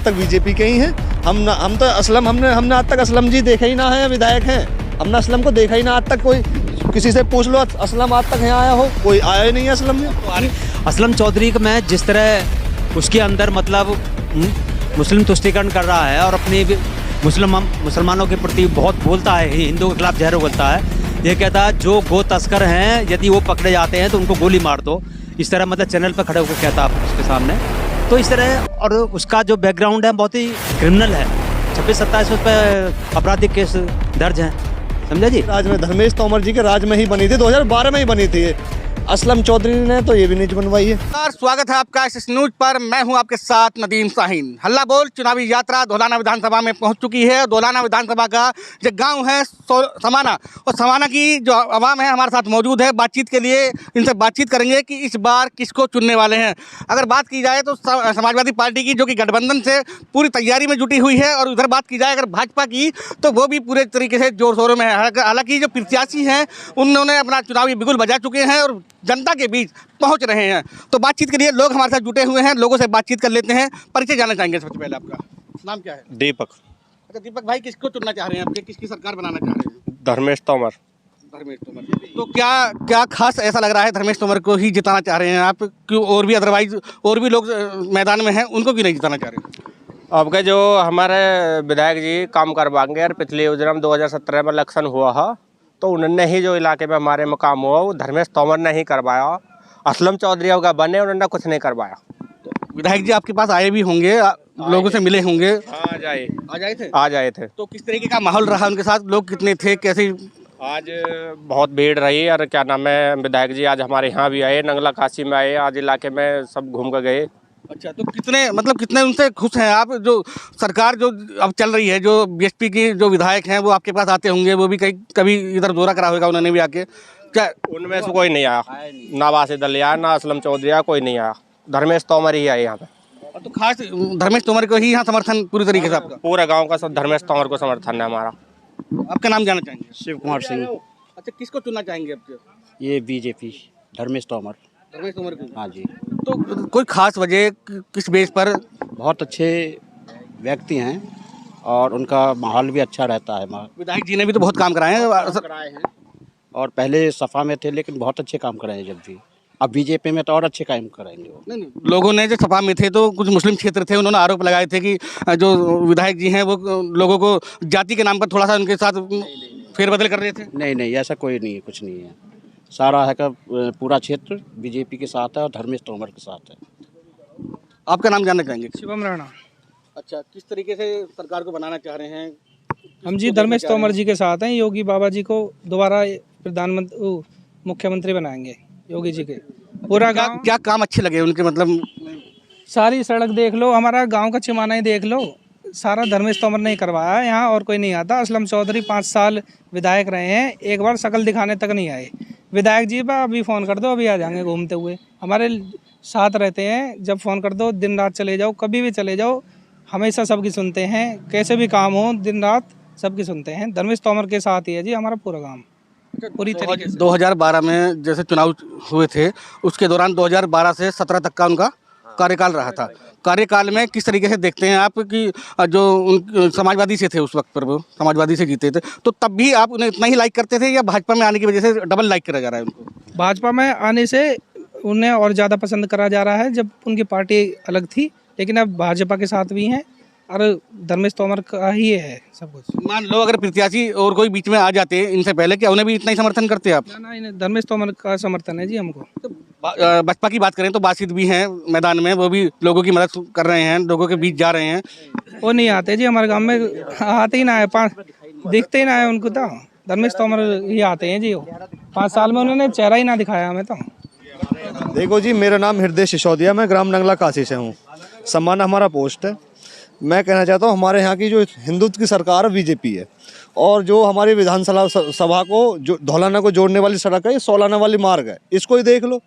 तक बीजेपी के ही हैं। हम तो असलम हमने आज तक असलम जी देखा ही ना है, विधायक हैं। हमने असलम को देखा ही ना आज तक। कोई किसी से पूछ लो असलम आज तक यहाँ आया हो, कोई आया ही नहीं है असलम में। असलम चौधरी का मैं जिस तरह उसके अंदर मतलब मुस्लिम तुष्टीकरण कर रहा है और अपनी मुसलमानों के प्रति बहुत बोलता है, हिंदुओं के खिलाफ जहर उगलता है। ये कहता है जो गो तस्कर हैं यदि वो पकड़े जाते हैं तो उनको गोली मार दो, इस तरह मतलब चैनल पर खड़े होकर कहता है उसके सामने। तो इस तरह, और उसका जो बैकग्राउंड है बहुत ही क्रिमिनल है। 26-27 पर आपराधिक केस दर्ज हैं, समझा जी। राज में धर्मेश तोमर जी के राज में ही बनी थी, 2012 में ही बनी थी। असलम चौधरी ने तो ये भी नहीं बनवाई है। स्वागत है आपका इस न्यूज पर। मैं हूं आपके साथ नदीम शाहीन। हल्ला बोल चुनावी यात्रा धौलाना विधानसभा में पहुंच चुकी है। धौलाना विधानसभा का जो गांव है समाना, और समाना की जो आवाम है हमारे साथ मौजूद है बातचीत के लिए। इनसे बातचीत करेंगे कि इस बार किसको चुनने वाले हैं। अगर बात की जाए तो समाजवादी पार्टी की, जो कि गठबंधन से पूरी तैयारी में जुटी हुई है, और उधर बात की जाए अगर भाजपा की तो वो भी पूरे तरीके से जोर शोरों में है। हालांकि जो प्रत्याशी हैं उन्होंने अपना चुनावी बिगुल बजा चुके हैं और जनता के बीच पहुंच रहे हैं। तो बातचीत के लिए लोग हमारे साथ जुटे हुए हैं, लोगों से बातचीत कर लेते हैं। परिचय जानना चाहेंगे सबसे पहले, आपका नाम क्या है? दीपक। अच्छा दीपक भाई, किसको चुनना चाह रहे हैं आपके, किसकी सरकार बनाना चाह रहे हैं? धर्मेश तोमर। धर्मेश तोमर। तो क्या खास ऐसा लग रहा है धर्मेश तोमर को ही जिताना चाह रहे हैं आप? क्यों और भी अदरवाइज और भी लोग मैदान में हैं, उनको क्यों नहीं जिताना चाह रहे हैं? अब के जो हमारे विधायक जी काम करवाएंगे, और पिछले योजना में 2017 में इलेक्शन हुआ है तो उन्होंने ही जो इलाके में हमारे में काम हुआ वो धर्मेश तोमर ने ही करवाया। असलम चौधरी का बने, उन्होंने कुछ नहीं करवाया। तो विधायक जी आपके पास आए भी होंगे, लोगों से मिले होंगे? आ जाए थे। तो किस तरीके का माहौल रहा उनके साथ? लोग कितने थे, कैसे? आज बहुत भीड़ रही। और क्या नाम है, विधायक जी आज हमारे यहाँ भी आए, नंगला काशी में आए, आज इलाके में सब घूम कर गए। अच्छा, तो कितने उनसे खुश हैं आप? जो सरकार जो अब चल रही है, जो बीएसपी की जो विधायक हैं वो आपके पास आते होंगे, वो भी कभी इधर दौरा करा होगा उन्होंने भी आके? क्या उनमें से कोई नहीं आया? ना वासिद अली आया, ना असलम चौधरी आया, कोई नहीं आया। धर्मेश तोमर ही आए यहाँ पे। तो खास धर्मेश तोमर को ही यहाँ समर्थन पूरी तरीके से आपका? पूरे गाँव का सब धर्मेश तोमर को समर्थन है हमारा। आपका नाम जानना चाहेंगे? शिव कुमार सिंह। अच्छा, किसको चुनना चाहेंगे आपके? ये बीजेपी, धर्मेश तोमर। धर्मेश तोमर को? हाँ जी। तो कोई खास वजह किस बेस पर? बहुत अच्छे व्यक्ति हैं और उनका माहौल भी अच्छा रहता है। विधायक जी ने भी तो बहुत काम कराए हैं। और पहले सपा में थे लेकिन बहुत अच्छे काम कराए जब भी। अब बीजेपी में तो और अच्छे काम कराएंगे वो। नहीं, लोगों ने जो सपा में थे तो कुछ मुस्लिम क्षेत्र थे, उन्होंने आरोप लगाए थे कि जो विधायक जी हैं वो लोगों को जाति के नाम पर थोड़ा सा उनके साथ फेरबदल कर रहे थे। नहीं, ऐसा कोई नहीं है, कुछ नहीं है। सारा है का पूरा क्षेत्र बीजेपी के साथ है और धर्मेश तोमर के साथ है। आपका नाम जानना चाहेंगे? शिवम राणा। अच्छा, किस तरीके से सरकार को बनाना चाह रहे हैं? हम जी धर्मेश तोमर जी के साथ हैं। योगी बाबा जी को दोबारा प्रधानमंत्री मुख्यमंत्री बनाएंगे, योगी जी के। पूरा गांव, क्या काम अच्छे लगे उनके? मतलब सारी सड़क देख लो, हमारा गांव का चिमाना ही देख लो, सारा धर्मेश तोमर ने ही करवाया है। यहाँ और कोई नहीं आता। असलम चौधरी 5 साल विधायक रहे हैं, एक बार शकल दिखाने तक नहीं आए। विधायक जी बा अभी फ़ोन कर दो, अभी आ जाएंगे घूमते हुए। हमारे साथ रहते हैं, जब फ़ोन कर दो दिन रात चले जाओ, कभी भी चले जाओ, हमेशा सबकी सुनते हैं। कैसे भी काम हो दिन रात सबकी सुनते हैं। धर्मेश तोमर के साथ ही है जी हमारा पूरा काम, पूरी तरीके से। 2012 में जैसे चुनाव हुए थे, उसके दौरान 2012 से 17 तक का उनका कार्यकाल रहा था। कार्यकाल में किस तरीके से देखते हैं आप कि जो समाजवादी से थे उस वक्त पर, वो समाजवादी से जीते थे, तो तब भी आप उन्हें इतना ही लाइक करते थे या भाजपा में आने की वजह से डबल लाइक करा जा रहा है उनको? भाजपा में आने से उन्हें और ज़्यादा पसंद करा जा रहा है। जब उनकी पार्टी अलग थी, लेकिन अब भाजपा के साथ भी हैं और धर्मेश तोमर का ही है सब कुछ। मान लो अगर प्रत्याशी और कोई बीच में आ जाते इनसे पहले, क्या उन्हें भी इतना ही समर्थन करते आप? ना, इन्हें धर्मेश तोमर का समर्थन है जी हमको। तो बसपा की बात करें तो बासित भी हैं मैदान में, वो भी लोगों की मदद कर रहे हैं, लोगों के बीच जा रहे हैं। वो नहीं आते जी हमारे गांव में, आते ही ना है, दिखते ही ना है उनको। तो धर्मेश तोमर ही आते हैं जी। वो 5 साल में उन्होंने चेहरा ही ना दिखाया हमें। तो देखो जी, मेरा नाम हृदय सिसोदिया, मैं ग्राम नंगला काशी से हूँ। सम्मान हमारा पोस्ट है। मैं कहना चाहता हूँ हमारे यहाँ की जो हिंदुत्व की सरकार बीजेपी है, और जो हमारी विधानसभा को जो धौलाना को जोड़ने वाली सड़क है, ये सोलाना वाली मार्ग है, इसको ही देख लो।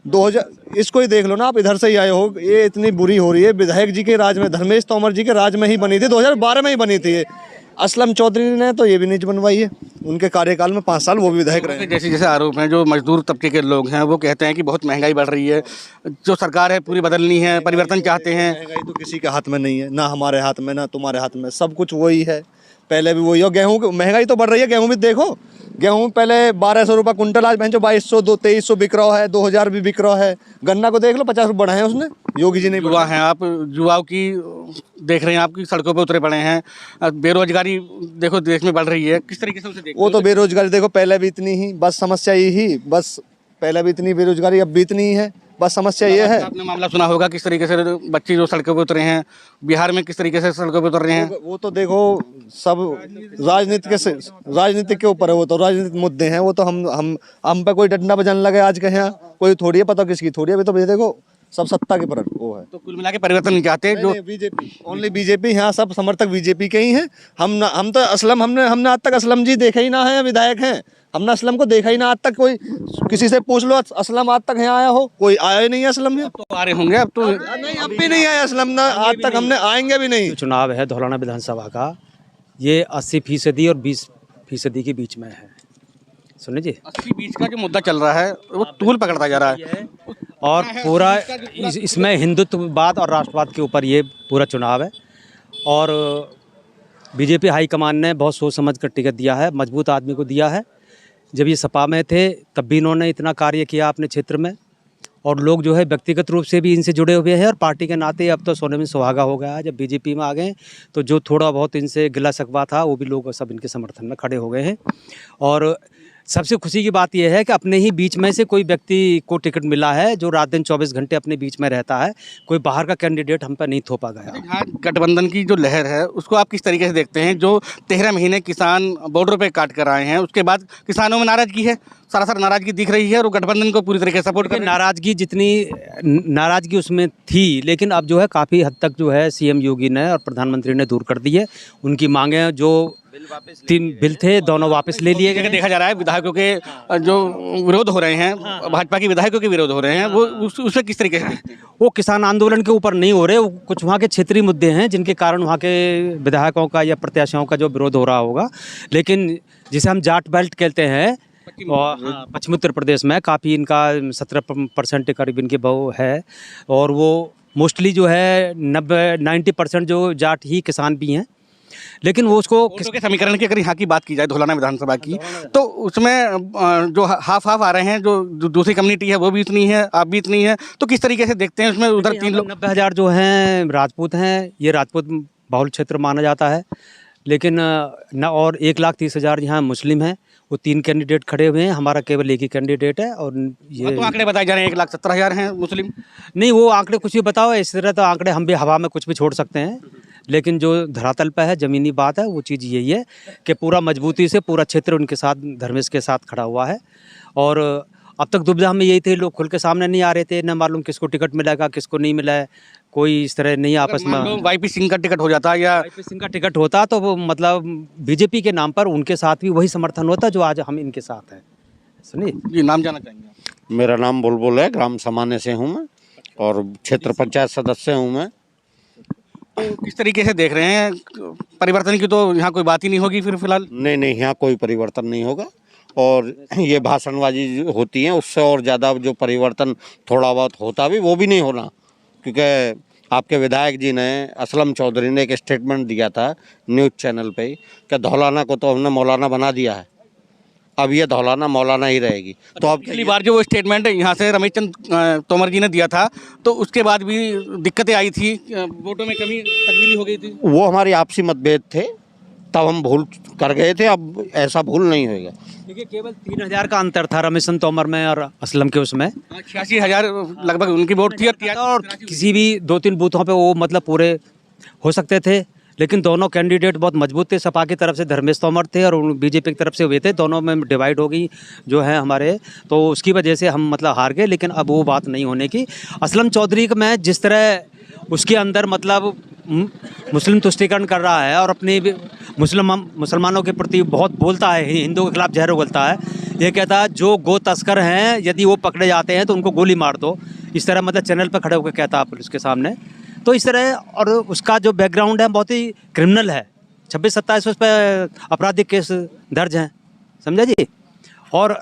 2000 इसको ही देख लो ना, आप इधर से ही आए हो। ये इतनी बुरी हो रही है। विधायक जी के राज में, धर्मेश तोमर जी के राज में ही बनी थी, 2012 में ही बनी थी। असलम चौधरी ने तो ये भी नहीं बनवाई है, उनके कार्यकाल में 5 साल वो भी विधायक रहे हैं। जैसे जैसे आरोप हैं, जो मजदूर तबके के लोग हैं वो कहते हैं कि बहुत महंगाई बढ़ रही है, जो सरकार है पूरी बदलनी है, परिवर्तन चाहते हैं। महंगाई तो किसी के हाथ में नहीं है, ना हमारे हाथ में ना तुम्हारे हाथ में, सब कुछ वही है, पहले भी वही हो। गेहूँ महंगाई तो बढ़ रही है, गेहूँ भी देखो, गेहूँ पहले 1200 रुपये कुंटल, आज बहन जो 2200 2300 बिक रहा है, 2000 भी बिक रहा है। गन्ना को देख लो 50 रुपये बढ़ाए हैं उसने, योगी जी ने युवा हैं आप, युवाओं की देख रहे हैं आपकी सड़कों पे उतरे पड़े हैं, बेरोजगारी देखो देश में बढ़ रही है, किस तरीके से उसे देखते वो तो बेरोजगारी देखो पहले भी इतनी ही, बस समस्या यही, बस पहले भी इतनी बेरोजगारी अब भी इतनी ही है, बस समस्या ये है। आपने मामला सुना होगा किस तरीके से बच्चे जो सड़कों पे उतरे हैं, बिहार में किस तरीके से सड़कों पे उतर रहे हैं। वो तो देखो सब राजनीति के ऊपर है, वो तो राजनीतिक मुद्दे हैं, वो तो हम पे कोई डंडा बजाने लगे आज के यहाँ, कोई थोड़ी है पता किसकी थोड़ी है, अभी तो देखो सब सत्ता के पर वो है। तो कुल मिला के परिवर्तन नहीं चाहते जो बीजेपी, ओनली बीजेपी, यहाँ सब समर्थक बीजेपी के ही हैं। हम तो असलम हमने आज तक असलम जी देखा ही ना है, विधायक हैं, हमने असलम को देखा ही ना आज तक। कोई किसी से पूछ लो असलम आज तक यहाँ आया हो, कोई आया ही नहीं है असलम में। तो आ रहे होंगे अब तो नहीं, अब भी नहीं आया असलम ना आज तक, हमने आएंगे भी नहीं। चुनाव है धौलाना विधानसभा का, ये 80% और 20% के बीच में है। सुनिए जी, 80-20 का जो मुद्दा चल रहा है वो तूल पकड़ता जा रहा है, और पूरा इसमें हिंदुत्ववाद और राष्ट्रवाद के ऊपर ये पूरा चुनाव है। और बीजेपी हाईकमान ने बहुत सोच समझ कर टिकट दिया है, मजबूत आदमी को दिया है। जब ये सपा में थे तब भी इन्होंने इतना कार्य किया अपने क्षेत्र में, और लोग जो है व्यक्तिगत रूप से भी इनसे जुड़े हुए हैं, और पार्टी के नाते अब तो सोने में सुहागा हो गया है। जब बीजेपी में आ गए तो जो थोड़ा बहुत इनसे गिला शकवा था वो भी लोग सब इनके समर्थन में खड़े हो गए हैं। और सबसे खुशी की बात यह है कि अपने ही बीच में से कोई व्यक्ति को टिकट मिला है जो रात दिन 24 घंटे अपने बीच में रहता है, कोई बाहर का कैंडिडेट हम पर नहीं थोपा गया। यहाँ गठबंधन की जो लहर है उसको आप किस तरीके से देखते हैं? जो 13 महीने किसान बॉर्डर पे काट कर आए हैं, उसके बाद किसानों में नाराजगी है, सरासर नाराजगी दिख रही है, और गठबंधन को पूरी तरीके से सपोर्ट कर नाराजगी जितनी नाराजगी उसमें थी, लेकिन अब जो है काफ़ी हद तक जो है सीएम योगी ने और प्रधानमंत्री ने दूर कर दी है। उनकी मांगें जो 3 बिल थे दोनों वापस ले लिए गए। देखा जा रहा है विधायकों के जो विरोध हो रहे हैं, भाजपा के विधायकों के विरोध हो रहे हैं, वो उससे किस तरीके से देखते हैं? वो किसान आंदोलन के ऊपर नहीं हो रहे, वो कुछ वहाँ के क्षेत्रीय मुद्दे हैं जिनके कारण वहाँ के विधायकों का या प्रत्याशियों का जो विरोध हो रहा होगा। लेकिन जिसे हम जाट बेल्ट कहते हैं, और पश्चिमी उत्तर प्रदेश में काफ़ी इनका 17% के करीब इनके बहु है, और वो मोस्टली जो है 90% जो जाट ही किसान भी हैं। लेकिन वो उसको के समीकरण की अगर यहाँ की बात की जाए धौलाना विधानसभा की, तो उसमें जो हाफ आ रहे हैं, जो दूसरी कम्युनिटी है वो भी इतनी है, आप भी इतनी है, तो किस तरीके से देखते हैं उसमें? उधर 3 लोग 90,000 जो हैं राजपूत हैं, ये राजपूत बाहुल क्षेत्र माना जाता है। लेकिन न, और 1,30,000 यहाँ मुस्लिम हैं। वो 3 कैंडिडेट खड़े हुए हैं, हमारा केवल एक ही कैंडिडेट है। और ये तो आंकड़े बताए जा रहे हैं 1,70,000 हैं मुस्लिम। नहीं, वो आंकड़े कुछ भी बताओ, इस तरह तो आंकड़े हम भी हवा में कुछ भी छोड़ सकते हैं, लेकिन जो धरातल पर है, ज़मीनी बात है, वो चीज़ यही है कि पूरा मजबूती से पूरा क्षेत्र उनके साथ, धर्मेश के साथ खड़ा हुआ है। और अब तक दुविधा में यही थे, लोग खुल के सामने नहीं आ रहे थे, न मालूम किसको टिकट मिलेगा किसको नहीं मिला है, कोई इस तरह नहीं आपस में। वाईपी सिंह का टिकट हो जाता या वाईपी सिंह का टिकट होता तो वो मतलब बीजेपी के नाम पर उनके साथ भी वही समर्थन होता जो आज हम इनके साथ हैं। सुनिए जी, नाम जाना चाहेंगे? मेरा नाम बुलबुल है, ग्राम समान्य से हूँ मैं, और क्षेत्र पंचायत सदस्य हूँ मैं। तो किस तरीके से देख रहे हैं परिवर्तन की? तो यहाँ कोई बात ही नहीं होगी फिर फिलहाल? नहीं, यहाँ कोई परिवर्तन नहीं होगा, और ये भाषणबाजी होती है, उससे और ज़्यादा जो परिवर्तन थोड़ा बहुत होता भी, वो भी नहीं होना। क्योंकि आपके विधायक जी ने, असलम चौधरी ने एक स्टेटमेंट दिया था न्यूज़ चैनल पे कि धौलाना को तो हमने मौलाना बना दिया है, अब ये धौलाना मौलाना ही रहेगी। तो अब पिछली बार जो वो स्टेटमेंट यहाँ से रमेश चंद तोमर जी ने दिया था, तो उसके बाद भी दिक्कतें आई थी, वोटों में कमी तब्दीली हो गई थी। वो हमारी आपसी मतभेद थे, तब हम भूल कर गए थे, अब ऐसा भूल नहीं होगा। देखिए, केवल 3,000 का अंतर था रमेश चंद तोमर में और असलम के उसमें। 86,000 लगभग उनकी वोट थी, और किसी भी 2-3 बूथों पे वो मतलब पूरे हो सकते थे। लेकिन दोनों कैंडिडेट बहुत मजबूत थे, सपा की तरफ से धर्मेश तोमर थे और बीजेपी की तरफ से हुए थे, दोनों में डिवाइड हो गई जो है हमारे, तो उसकी वजह से हम मतलब हार गए। लेकिन अब वो बात नहीं होने की। असलम चौधरी का मैं जिस तरह उसके अंदर मतलब मुस्लिम तुष्टीकरण कर रहा है और अपने मुसलमानों के प्रति बहुत बोलता है, हिंदुओं के खिलाफ जहर उगलता है। ये कहता है जो गो तस्कर हैं यदि वो पकड़े जाते हैं तो उनको गोली मार दो, इस तरह मतलब चैनल पर खड़े होकर कहता है पुलिस के सामने। तो इस तरह, और उसका जो बैकग्राउंड है बहुत ही क्रिमिनल है, 26-27 उस पर आपराधिक केस दर्ज हैं, समझा जी। और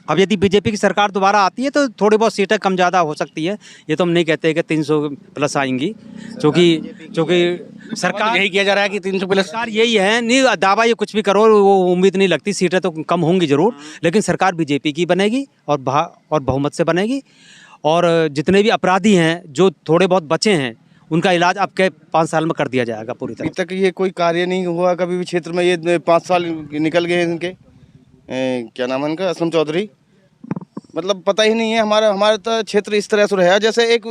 अब यदि बीजेपी की सरकार दोबारा आती है तो थोड़ी बहुत सीटें कम ज़्यादा हो सकती है। ये तो हम नहीं कहते कि 300 प्लस आएंगी, क्योंकि सरकार यही किया जा रहा है कि 300 प्लस। सरकार यही है, नहीं दावा ये कुछ भी करो वो उम्मीद नहीं लगती, सीटें तो कम होंगी जरूर, लेकिन सरकार बीजेपी की बनेगी और बहुमत से बनेगी। और जितने भी अपराधी हैं जो थोड़े बहुत बचे हैं उनका इलाज अब के 5 साल में कर दिया जाएगा पूरी अभी तरह। तक ये कोई कार्य नहीं हुआ कभी भी क्षेत्र में। ये 5 साल निकल गए इनके। क्या नाम है इनका, असलम चौधरी। मतलब पता ही नहीं है। हमारा तो क्षेत्र इस तरह से रहा जैसे एक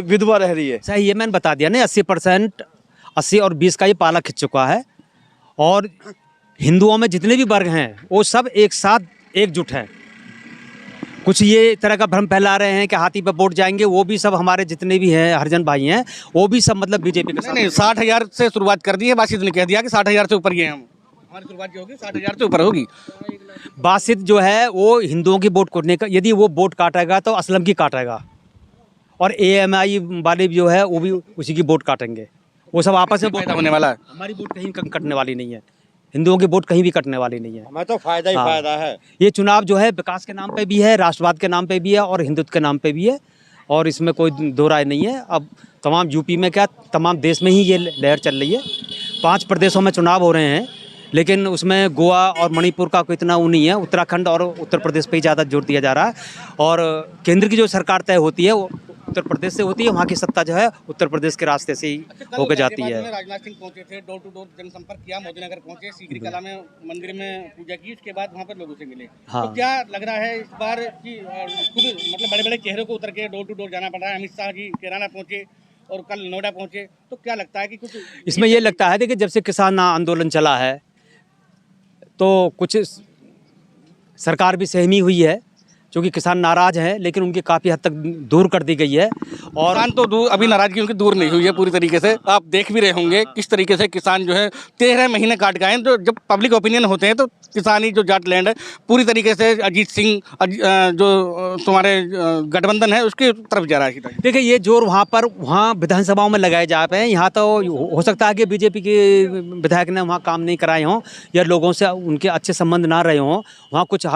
विधवा रह रही है। सही है, मैंने बता दिया ना, 80% 80 और 20 का ये पाला खिंच चुका है। और हिंदुओं में जितने भी वर्ग हैं वो सब एक साथ एकजुट हैं। कुछ ये तरह का भ्रम फैला रहे हैं कि हाथी पे वोट जाएंगे, वो भी सब हमारे जितने भी हैं हरिजन भाई हैं वो भी सब मतलब बीजेपी के साथ। नहीं 60,000 से शुरुआत कर दी है। बासित ने कह दिया कि 60,000 से ऊपर ही है। हम हमारी शुरुआत जो होगी 60,000 से ऊपर होगी। बासित जो है वो हिंदुओं की वोट काटने का, यदि वो वोट काटेगा तो असलम की काटेगा, और AMI वाले जो है वो भी उसी की वोट काटेंगे। वो सब आपस में फायदा होने वाला है। हमारी वोट कहीं कटने वाली नहीं है, हिंदुओं की वोट कहीं भी कटने वाली नहीं है। हमें तो फायदा ही हाँ। फायदा है। ये चुनाव जो है विकास के नाम पे भी है, राष्ट्रवाद के नाम पे भी है और हिंदुत्व के नाम पे भी है, और इसमें कोई दो राय नहीं है। अब तमाम यूपी में क्या तमाम देश में ही ये लहर चल रही है। 5 प्रदेशों में चुनाव हो रहे हैं, लेकिन उसमें गोवा और मणिपुर का कोई इतना वो नहीं है। उत्तराखंड और उत्तर प्रदेश पे ही ज़्यादा जोर दिया जा रहा है। और केंद्र की जो सरकार तय होती है वो उत्तर प्रदेश से होती है, वहाँ की सत्ता जो है उत्तर प्रदेश के रास्ते से ही होकर जाती है। राजनाथ सिंह पहुंचे थे, डोर टू डोर जनसंपर्क किया, मोदी नगर पहुंचे, सीकरी कला में मंदिर में पूजा की, उसके बाद वहाँ पर लोगों से मिले। हाँ। तो क्या लग रहा है इस बार कि खुद मतलब बड़े बड़े चेहरों को उतर के डोर टू डोर जाना पड़ रहा है। अमित शाह जी कैराना पहुंचे और कल नोएडा पहुंचे, तो क्या लगता है कि कुछ इसमें ये लगता है कि जब से किसान आंदोलन चला है तो कुछ सरकार भी सहमी हुई है, क्योंकि किसान नाराज हैं, लेकिन उनकी काफ़ी हद तक दूर कर दी गई है। और किसान तो दूर, अभी नाराजगी उनकी दूर नहीं हुई है पूरी तरीके से। आप देख भी रहे होंगे किस तरीके से किसान जो है 13 महीने काट गए हैं। जो जब पब्लिक ओपिनियन होते हैं तो किसानी जो जाट लैंड है पूरी तरीके से अजीत सिंह जो तुम्हारे गठबंधन है उसके तरफ जा रहा है सीधा। देखिए ये जोर वहाँ विधानसभाओं में लगाए जा रहे हैं। यहाँ तो हो सकता है कि बीजेपी के विधायक ने वहाँ काम नहीं कराए हों या लोगों से उनके अच्छे संबंध ना रहे हों, वहाँ कुछ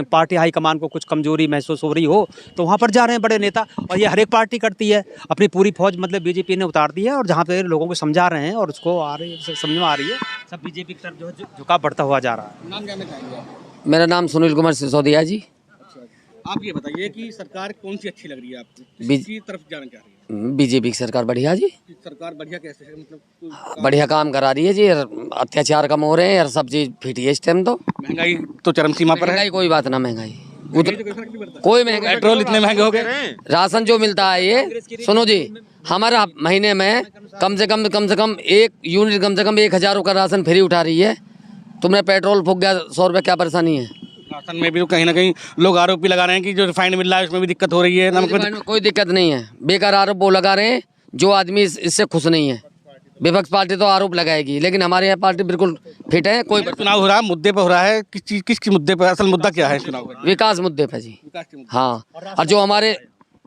पार्टी हाईकमान को कुछ कमजोरी महसूस हो रही हो तो वहाँ पर जा रहे हैं बड़े नेता। और ये हर एक पार्टी करती है, अपनी पूरी फौज मतलब बीजेपी ने उतार दी है, और जहाँ पे लोगों को समझा रहे हैं और उसको समझ में आ रही है, सब बीजेपी की तरफ जो झुकाव बढ़ता हुआ जा रहा है। नाम जानना चाहेंगे? मेरा नाम सुनील कुमार सिसोदिया जी। आप ये बताइए कि सरकार कौन सी अच्छी लग रही है आपको, किसकी तरफ जाना चाह रही है? बीजेपी की सरकार बढ़िया जी, सरकार बढ़िया कैसे है? मतलब बढ़िया काम करा रही है जी। अत्याचार कम हो रहे हैं यार, सब चीज फिट है इस टाइम। तो महंगाई तो चरम सीमा पर है। महंगाई कोई बात ना, महंगाई तो कोई महंगाई। पेट्रोल इतने महंगे हो गए, राशन जो मिलता है ये सुनो जी, हमारा महीने में कम से कम 1 यूनिट कम से कम 1,000 का राशन फ्री उठा रही है। तुमने पेट्रोल फूक गया 100 रुपये, क्या परेशानी है? राशन में भी तो कहीं ना कहीं लोग आरोप भी लगा रहे हैं कि जो रिफाइंड मिल रहा है उसमें भी दिक्कत हो रही है। नमक कोई दिक्कत नहीं है, बेकार आरोप वो लगा रहे हैं जो आदमी इससे खुश नहीं है। विपक्ष पार्टी तो आरोप लगाएगी, लेकिन हमारे यहाँ पार्टी बिल्कुल फिट है। कोई चुनाव हो रहा है, मुद्दे पे हो रहा है, किस मुद्दे पे? असल मुद्दा क्या है चुनाव का? विकास मुद्दे पे जी। हाँ, और जो हमारे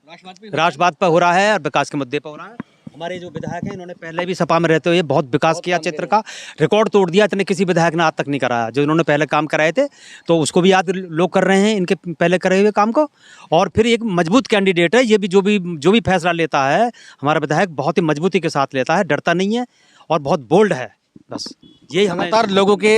राष्ट्रवाद पर हो रहा है और विकास के मुद्दे पर हो रहा है। हमारे जो विधायक हैं इन्होंने पहले भी सपा में रहते हुए बहुत विकास किया, क्षेत्र का रिकॉर्ड तोड़ दिया। इतने किसी विधायक ने आज तक नहीं कराया जो इन्होंने पहले काम कराए थे, तो उसको भी याद लोग कर रहे हैं इनके पहले करे हुए काम को। और फिर एक मजबूत कैंडिडेट है, ये भी जो भी फैसला लेता है हमारा विधायक बहुत ही मजबूती के साथ लेता है, डरता नहीं है और बहुत बोल्ड है। बस यही हमें लगातार लोगों के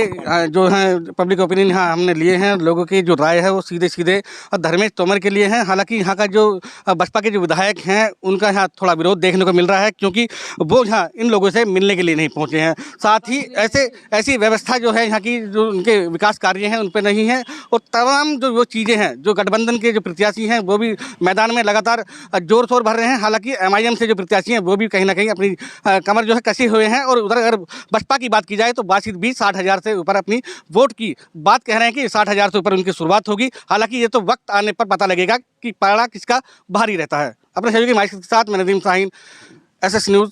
जो हैं पब्लिक ओपिनियन यहाँ हमने लिए हैं, लोगों की जो राय है वो सीधे सीधे धर्मेश तोमर के लिए हैं। हालांकि यहाँ का जो बसपा के जो विधायक हैं उनका यहाँ थोड़ा विरोध देखने को मिल रहा है, क्योंकि वो यहाँ इन लोगों से मिलने के लिए नहीं पहुँचे हैं। साथ ही ऐसी व्यवस्था जो है यहाँ की, जो उनके विकास कार्य हैं उन पर नहीं है। और तमाम जो वो चीज़ें हैं, जो गठबंधन के जो प्रत्याशी हैं वो भी मैदान में लगातार जोर शोर भर रहे हैं। हालांकि MIM से जो प्रत्याशी हैं वो भी कहीं ना कहीं अपनी कमर जो है कसी हुए हैं। और उधर अगर बसपा की बात की जाए तो बासित भी 60,000 से ऊपर अपनी वोट की बात कह रहे हैं कि 60,000 से ऊपर उनकी शुरुआत होगी। हालांकि ये तो वक्त आने पर पता लगेगा कि पाड़ा किसका भारी रहता है। अपने सहयोगी माइक के साथ मैं नदीम शाहीन, SS न्यूज़।